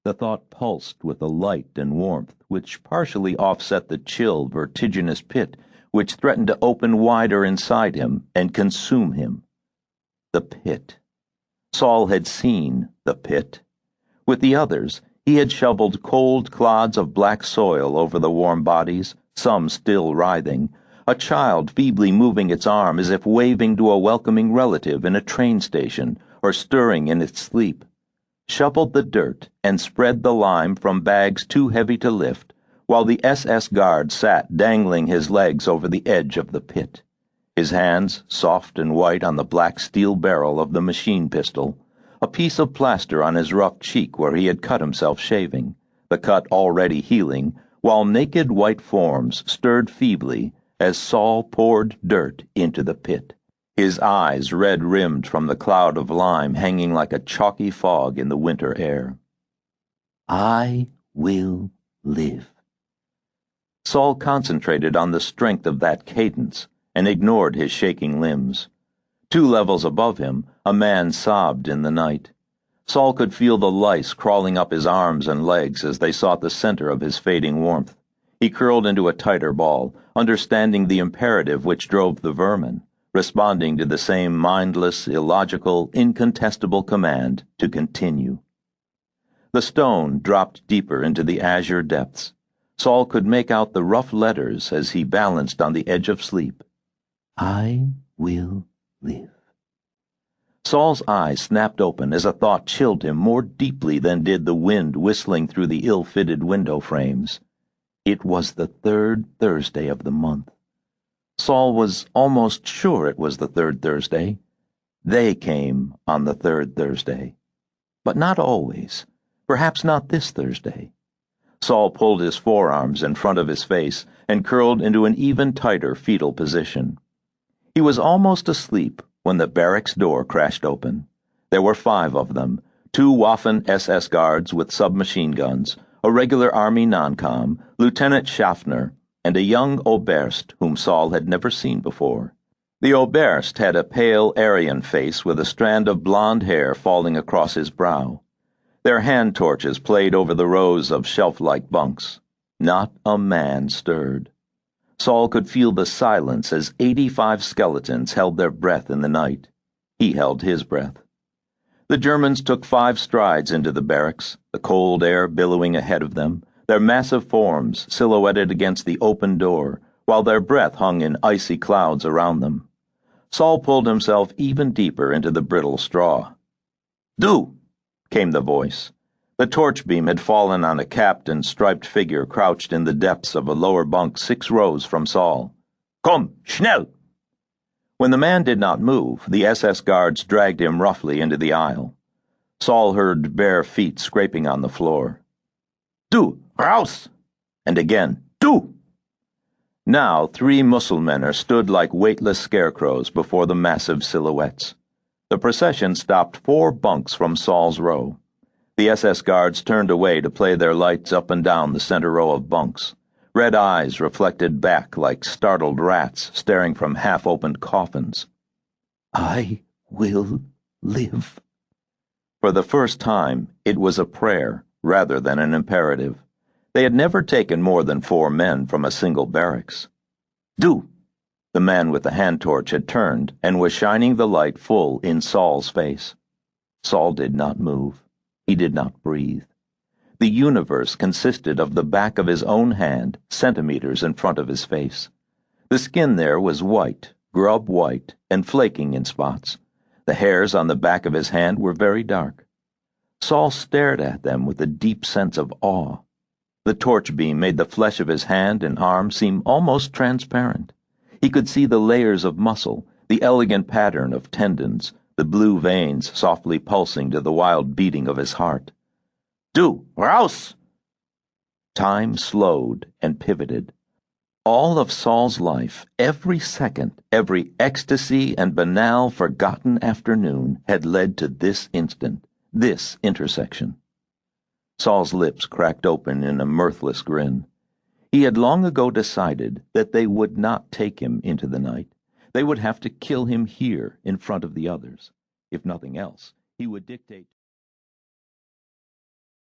The thought pulsed with a light and warmth which partially offset the chill, vertiginous pit which threatened to open wider inside him and consume him. The pit. Saul had seen the pit. With the others, he had shoveled cold clods of black soil over the warm bodies, some still writhing, a child feebly moving its arm as if waving to a welcoming relative in a train station or stirring in its sleep, shoveled the dirt and spread the lime from bags too heavy to lift, while the SS guard sat dangling his legs over the edge of the pit, his hands soft and white on the black steel barrel of the machine pistol, a piece of plaster on his rough cheek where he had cut himself shaving, the cut already healing, while naked white forms stirred feebly as Saul poured dirt into the pit, his eyes red-rimmed from the cloud of lime hanging like a chalky fog in the winter air. I will live. Saul concentrated on the strength of that cadence and ignored his shaking limbs. 2 levels above him, a man sobbed in the night. Saul could feel the lice crawling up his arms and legs as they sought the center of his fading warmth. He curled into a tighter ball, understanding the imperative which drove the vermin, responding to the same mindless, illogical, incontestable command to continue. The stone dropped deeper into the azure depths. Saul could make out the rough letters as he balanced on the edge of sleep. I will live. Saul's eyes snapped open as a thought chilled him more deeply than did the wind whistling through the ill-fitted window frames. It was the 3rd Thursday of the month. Saul was almost sure it was the 3rd Thursday. They came on the 3rd Thursday. But not always. Perhaps not this Thursday. Saul pulled his forearms in front of his face and curled into an even tighter fetal position. He was almost asleep when the barracks door crashed open. There were 5 of them, 2 Waffen SS guards with submachine guns, a regular Army non-com, Lieutenant Schaffner, and a young Oberst whom Saul had never seen before. The Oberst had a pale Aryan face with a strand of blonde hair falling across his brow. Their hand torches played over the rows of shelf-like bunks. Not a man stirred. Saul could feel the silence as 85 skeletons held their breath in the night. He held his breath. The Germans took 5 strides into the barracks, the cold air billowing ahead of them, their massive forms silhouetted against the open door, while their breath hung in icy clouds around them. Saul pulled himself even deeper into the brittle straw. "Do!" came the voice. The torch beam had fallen on a capped and striped figure crouched in the depths of a lower bunk 6 rows from Saul. "Komm, schnell!" When the man did not move, the SS guards dragged him roughly into the aisle. Saul heard bare feet scraping on the floor. "Du, raus!" And again, "Du!" Now 3 Musselmen stood like weightless scarecrows before the massive silhouettes. The procession stopped 4 bunks from Saul's row. The SS guards turned away to play their lights up and down the center row of bunks. Red eyes reflected back like startled rats staring from half-opened coffins. I will live. For the first time, it was a prayer rather than an imperative. They had never taken more than 4 men from a single barracks. "Du!" The man with the hand torch had turned and was shining the light full in Saul's face. Saul did not move. He did not breathe. The universe consisted of the back of his own hand, centimeters in front of his face. The skin there was white, grub white, and flaking in spots. The hairs on the back of his hand were very dark. Saul stared at them with a deep sense of awe. The torch beam made the flesh of his hand and arm seem almost transparent. He could see the layers of muscle, the elegant pattern of tendons, the blue veins softly pulsing to the wild beating of his heart. "Du, raus!" Time slowed and pivoted. All of Saul's life, every second, every ecstasy and banal forgotten afternoon had led to this instant, this intersection. Saul's lips cracked open in a mirthless grin. He had long ago decided that they would not take him into the night. They would have to kill him here in front of the others. If nothing else, he would dictate